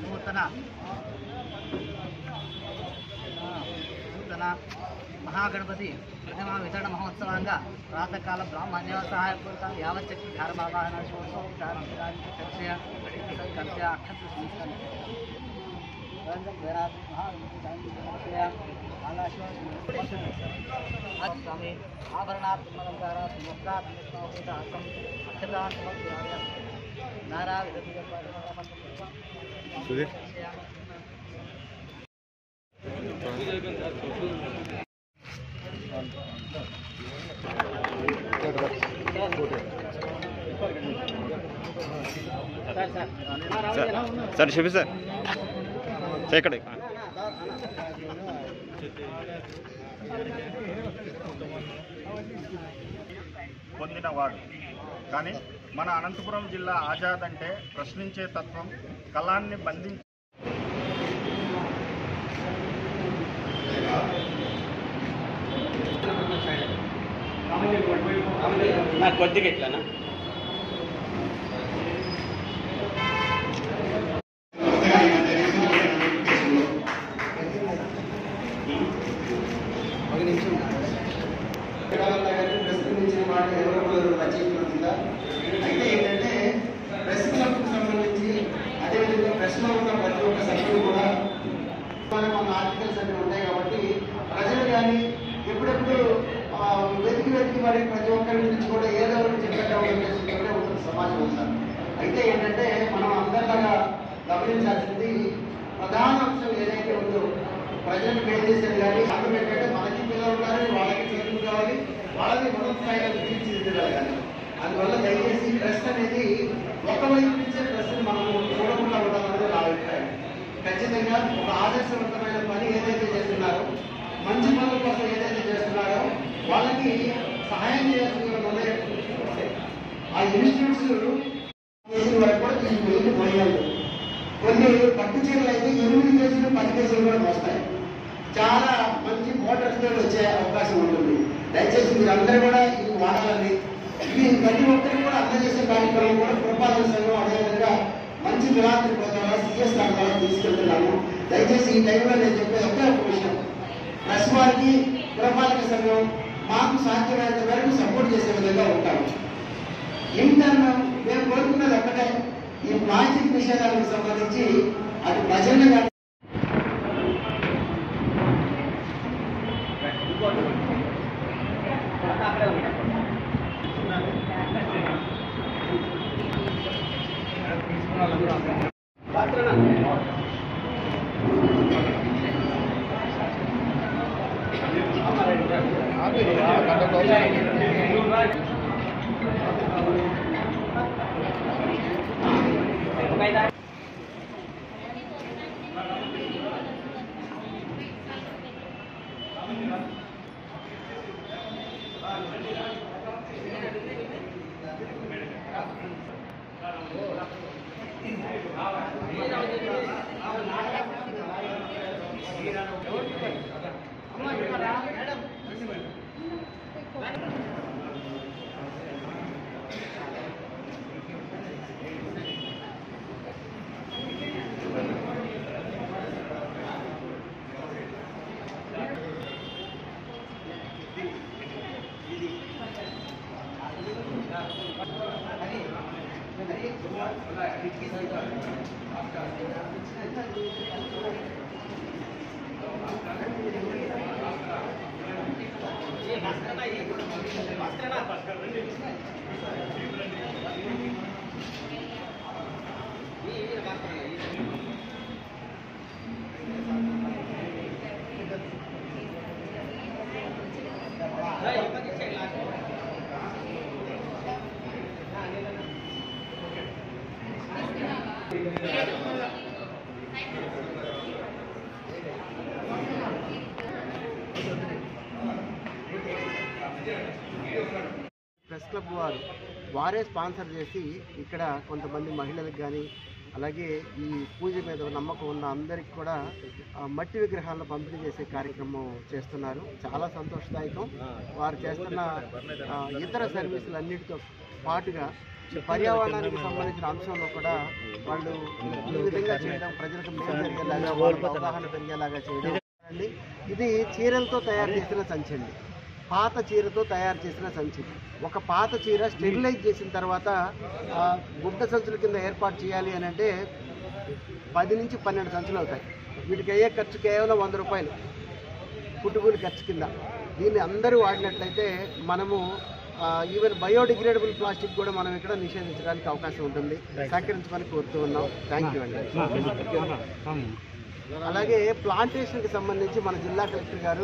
నూతన మహాగణపతి ప్రతిమా వితరణ మహోత్సవంగా ప్రాతకాల బ్రాహ్మణ్య సహాయపూర్వక యావచ్చక్తి ధారమావాహన స్వామి ఆభరణాత్మలంకార Nara sir Shiv sir ఇక్కడ పొందినవాడు కానీ మన అనంతపురం జిల్లా ఆజాద్ అంటే ప్రశ్నించే తత్వం కళాన్ని బంధించి నాకు కొద్దిగా ఎట్లానా అయితే ఏంటంటే ప్రెస్ క్లబ్కు సంబంధించి అదేవిధంగా ప్రెస్లో ఉన్న ప్రతి ఒక్క సభ్యులు కూడా మన ఆర్టికల్స్ అన్నీ ఉంటాయి కాబట్టి ప్రజలు కానీ ఎప్పుడెప్పుడు వెతికి మరి ప్రతి ఒక్కరి నుంచి కూడా ఏదో ఒకటి చెప్పేటప్పుడు ఉద్దేశంతోనే ఉంటుంది సమాజం అంతా. అయితే ఏంటంటే మనం అందరిలాగా గమనించాల్సింది ప్రధాన అంశం ఏదైతే ఉందో ప్రజలకు మేలు చేసేది కానీ అర్థం ఏంటంటే మనకి పిల్లలు ఉండాలి, వాళ్ళకి చదువు కావాలి, వాళ్ళని ఉన్నత స్థాయిలో తీర్చిదిద్దాలి. అందువల్ల దయచేసి ప్రెస్ అనేది ఒకవైపు నుంచే ప్రెస్ని మనం చూడకుండా ఉండాలన్నది నా అభిప్రాయం. ఖచ్చితంగా ఒక ఆదర్శవంతమైన పని ఏదైతే చేస్తున్నారో, మంచి పనుల కోసం ఏదైతే చేస్తున్నారో వాళ్ళకి సహాయం చేయాల్సిన ఆ ఇన్స్టిట్యూట్స్ కేజీల వరకు కూడా తీసుకుని పోయాలి. కొన్ని పట్టు చీరలు అయితే 8 కేజీలు 10 కేజీలు కూడా వస్తాయి. చాలా మంచి మోటార్స్ తో వచ్చే అవకాశం ఉంటుంది. దయచేసి మీరు అందరూ కూడా ఇది వాడాలని, ఇది ప్రతి ఒక్కరికి కూడా అందజేసే కార్యక్రమం కూడా పురపాలక సంఘం అదేవిధంగా మంచి విలాంతరి ద్వారా సిఎస్ ద్వారా తీసుకెళ్తున్నాము. దయచేసి ఈ టైంలో నేను చెప్పేది ఒకే ఒక విషయం, ప్రెస్ వారికి పురపాలక సంఘం మాకు సాధ్యమైనంత వరకు సపోర్ట్ చేసే విధంగా ఉంటాము. ఇంటర్న్ మేము కోరుకున్నది ఒక్కటే, ఈ ప్లాస్టిక్ నిషేధానికి సంబంధించి అటు ప్రజలుగా మేడం ప్రెస్ క్లబ్ వారే స్పాన్సర్ చేసి ఇక్కడ కొంతమంది మహిళలకు కానీ అలాగే ఈ పూజ మీద నమ్మకం ఉన్న అందరికి కూడా మట్టి విగ్రహాలను పంపిణీ చేసే కార్యక్రమం చేస్తున్నారు. చాలా సంతోషదాయకం. వారు చేస్తున్న ఇతర సర్వీసులన్నిటితో పాటుగా పర్యావరణానికి సంబంధించిన అంశంలో కూడా వాళ్ళు ఈ విధంగా చేయడం, ప్రజలకు మేలు జరిగేలాగా, వాళ్ళకు అవగాహన పెరిగేలాగా చేయడం. ఇది చీరలతో తయారు చేసిన సంచి అండి. పాత చీరతో తయారు చేసిన సంచి. ఒక పాత చీర స్టెరిలైజ్ చేసిన తర్వాత గుడ్డ సంచుల కింద ఏర్పాటు చేయాలి అని అంటే 10 నుంచి 12 సంచులు అవుతాయి. వీటికి అయ్యే ఖర్చు కేవలం 100 రూపాయలు కుటుంబూలి ఖర్చు కింద. దీన్ని అందరూ వాడినట్లయితే మనము ఈవెన్ బయోడిగ్రేడబుల్ ప్లాస్టిక్ కూడా మనం ఇక్కడ నిషేధించడానికి అవకాశం ఉంటుంది. సహకరించమని కోరుతూ ఉన్నాం. థ్యాంక్ యూ అండి. అలాగే ప్లాంటేషన్కి సంబంధించి మన జిల్లా కలెక్టర్ గారు